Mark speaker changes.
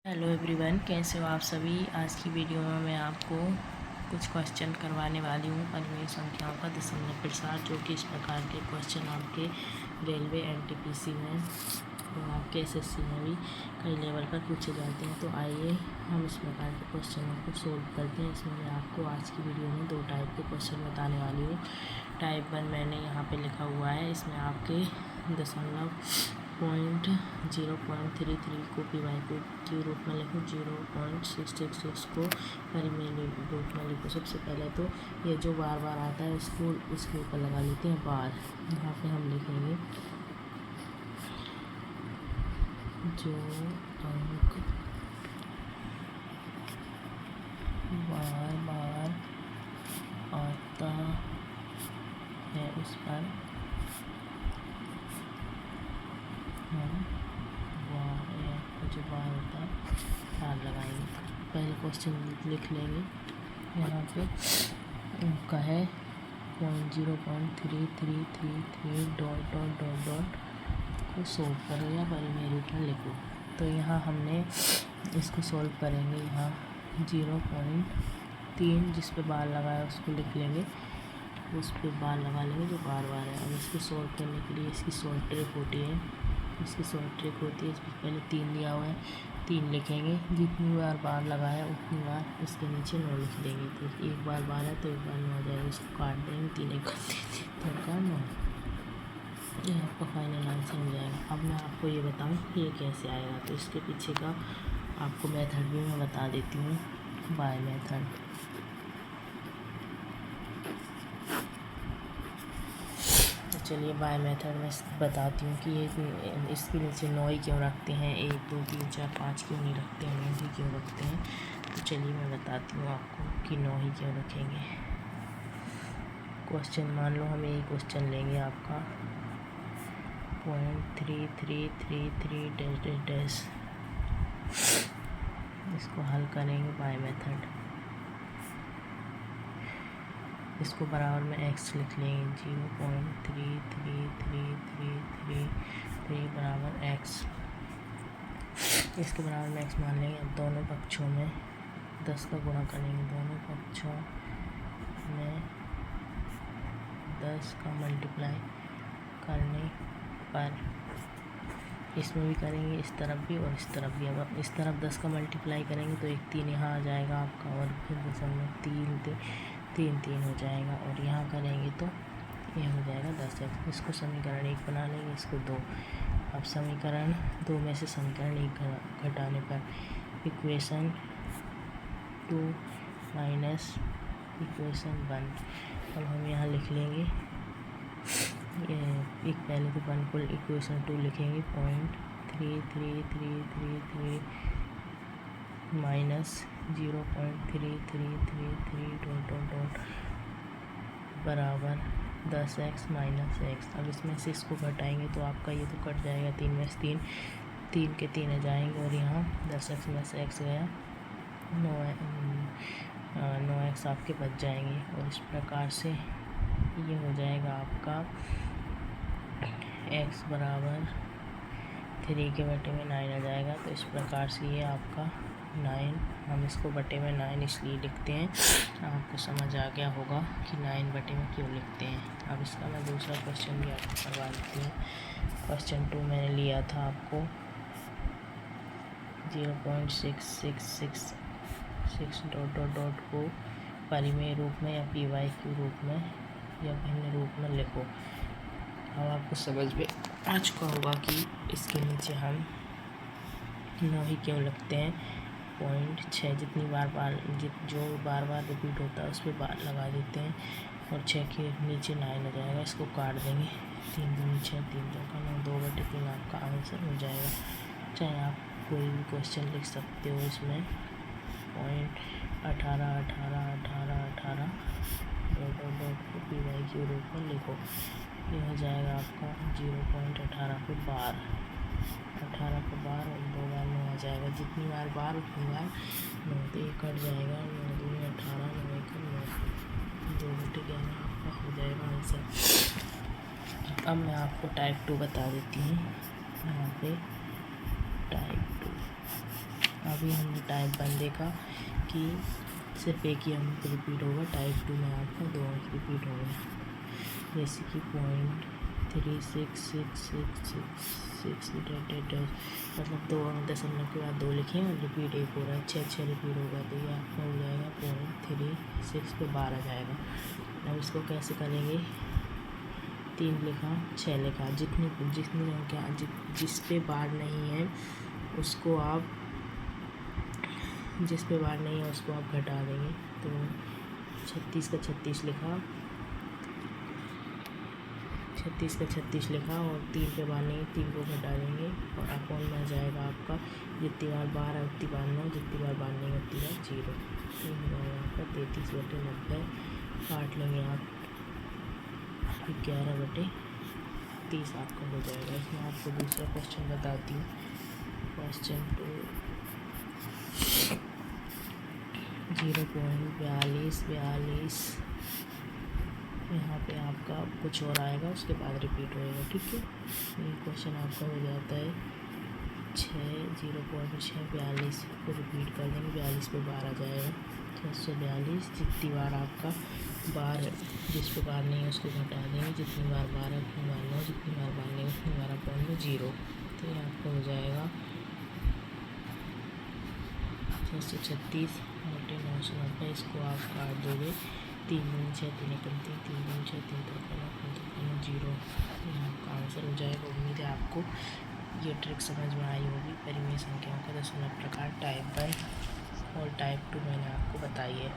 Speaker 1: Hello everyone, कैसे हो आप सभी। आज की वीडियो में मैं आपको कुछ क्वेश्चन करवाने वाली हूँ परिमेय संख्याओं का दशमलव प्रसार, जो कि इस प्रकार के क्वेश्चन आपके रेलवे एनटीपीसी में और आपके एसएससी में भी कई लेवल पर पूछे जाते हैं। तो आइए हम इस प्रकार के क्वेश्चनों को सोल्व करते हैं। इसमें मैं आपको आज की वीडियो में दो टाइप के क्वेश्चन बताने वाली हूँ। टाइप 1 मैंने यहाँ पे लिखा हुआ है, इसमें आपके दशमलव पॉइंट 0.33 को पी/क्यू के रूप में लिखो, 0.666 को परिमेय रूप में लिखो। सबसे पहले तो ये जो बार बार आता है इसको इसके ऊपर लगा लेते हैं बार। यहाँ पे हम लिखेंगे जो अंक बार बार आता है उस पर हम जो बार होता है बार लगाएंगे। पहले क्वेश्चन लिख लेंगे। यहाँ पे उनका है 0.3333 डॉट डॉट डॉट डॉट को सोल्व करो या परिमेय रूप में लिखो। तो यहाँ हमने इसको सोल्व करेंगे। यहाँ 0.3 जिस पे बार लगाया उसको लिख लेंगे, उस पर बार लगा लेंगे जो बार बार है। अब इसको सोल्व करने के लिए इसकी सॉल्व ट्रिक होती है, इसकी सॉल्व ट्रिक होती है। इसमें पहले 3 दिया हुआ है, 3 लिखेंगे। जितनी बार लगाया उतनी बार इसके नीचे 9 लिख देंगे। तो एक बार है तो एक बार 9 हो जाएगा, इसको काट देंगे। 3 1 का 9, ये आपका फाइनल आंसर हो जाएगा। अब मैं आपको ये बताऊँ कि ये कैसे आएगा, तो इसके पीछे का आपको मेथड भी मैं बता देती हूँ, बाय मेथड। चलिए बाय मेथड में बताती हूँ कि ये इसके नीचे 9 ही क्यों रखते हैं, 1 2 3 4 5 क्यों नहीं रखते हैं, 9 ही क्यों रखते हैं। तो चलिए मैं बताती हूँ आपको कि 9 ही क्यों रखेंगे। क्वेश्चन मान लो हम यही क्वेश्चन लेंगे आपका 0.3333 डैश डैश डैश। इसको हल करेंगे बाय मेथड। इसको बराबर में x लिख लेंगे, 0.33333 बराबर x। इसके बराबर में x मान लेंगे। अब दोनों पक्षों में 10 का गुणा करेंगे, दोनों पक्षों में 10 का मल्टीप्लाई करने पर इसमें भी करेंगे, इस तरफ भी और इस तरफ भी। अब इस तरफ 10 का मल्टीप्लाई करेंगे तो एक 3 यहाँ आ जाएगा आपका, और फिर 3 हो जाएगा, और यहाँ करेंगे तो ये हो जाएगा 10x। इसको समीकरण 1 बना लेंगे, इसको 2। अब समीकरण 2 में से समीकरण 1 घटाने पर इक्वेशन 2 माइनस इक्वेशन 1। अब हम यहाँ लिख लेंगे एक पहले तो 1 को इक्वेशन 2 लिखेंगे, 0.3333 माइनस 0.3333 डॉट डॉट डॉट बराबर 10x माइनस x। अब इसमें से इसको घटाएंगे तो आपका ये तो कट जाएगा, 3 में से 3 के 3 आ जाएंगे, और यहाँ 10x में से x गया, 9x आपके बच जाएंगे। और इस प्रकार से ये हो जाएगा आपका x बराबर 3 के बटे में 9 आ जाएगा। तो इस प्रकार से ये आपका 9, हम इसको बटे में 9 इसलिए लिखते हैं, आपको समझ आ गया होगा कि 9 बटे में क्यों लिखते हैं। अब इसका मैं दूसरा क्वेश्चन भी आपको करवा देती हूँ। क्वेश्चन 2 मैंने लिया था आपको 0.6666 डॉट डॉट डॉट को परिमेय रूप में या पी/क्यू रूप में या भिन्न रूप में लिखो। अब आपको समझ में आ चुका होगा कि इसके नीचे हम 9 ही क्यों लगते हैं। 0.6 जितनी बार जो बार रिपीट होता है उस पर बार लगा देते हैं, और 6 के नीचे 9 आ जाएगा। इसको काट देंगे, 3 दूनी 6, 3 2 का 9, 2/3 आपका आंसर हो जाएगा। चाहे आप कोई भी क्वेश्चन लिख सकते हो इसमें। 0.18 डॉट को पी/क्यू रूप में लिखो। ये हो जाएगा आपका 0.18 पे बार, 18 को बार और 2 बार 9 आ जाएगा। जितनी बार उतनी बार 9, तो ये कट जाएगा, 9 2 18, 9 1 9, 2/11 आपका हो जाएगा आंसर। अब मैं आपको टाइप 2 बता देती हूँ। यहाँ पे टाइप 2 अभी हमने टाइप 1 देखा कि सिर्फ एक ही अंक रिपीट होगा, टाइप 2 में आपका 2 अंक रिपीट होगा, जैसे कि 0.36666 मतलब 2 अंक दशमलव के बाद 2 लिखें और रिपीट एक हो रहा है, 6 रिपीट होगा, तो ये आपका हो जाएगा 0.36 पे 12 जाएगा। अब इसको कैसे करेंगे, 3 लिखा 6 लिखा, जितनी संख्या जिस पे बार नहीं है उसको आप घटा देंगे। तो 36 का 36 लिखा, 36 का 36 लिखा और 3 पे बार नहीं, 3 को घटा देंगे और अपॉन में आ जाएगा आपका जितनी बार बार है उतनी बार 9, जितनी बार बार नहीं उतनी बार 0। तो हो जाएगा आपका 33/90, काट लेंगे आप 11/30 आपका हो जाएगा। इसमें आपको दूसरा क्वेश्चन बताती हूँ, क्वेश्चन 2 0.42 यहाँ पे आपका कुछ और आएगा, उसके बाद रिपीट होएगा, ठीक है। ये क्वेश्चन आपका हो जाता है 0.642 को रिपीट कर देंगे, 42 पे 12 जाएगा, 642। जितनी बार आपका बार जिस पे बार नहीं है उसको घटा देंगे, जितनी बार बार है उतनी बार 9, जितनी बार बार नहीं उतनी बार अपॉन में 0। तो ये आपका हो जाएगा 636/990। इसको आप काट दोगे, 3 दूनी 6, 3 एकम 3, 3 दूनी 6, 3 त्रिकोण 0। ये आपका आंसर हो जाएगा। उम्मीद है आपको ये ट्रिक समझ में आई होगी। परिमेय संख्याओं का दशमलव प्रकार टाइप 1 और टाइप 2 मैंने आपको बताई है।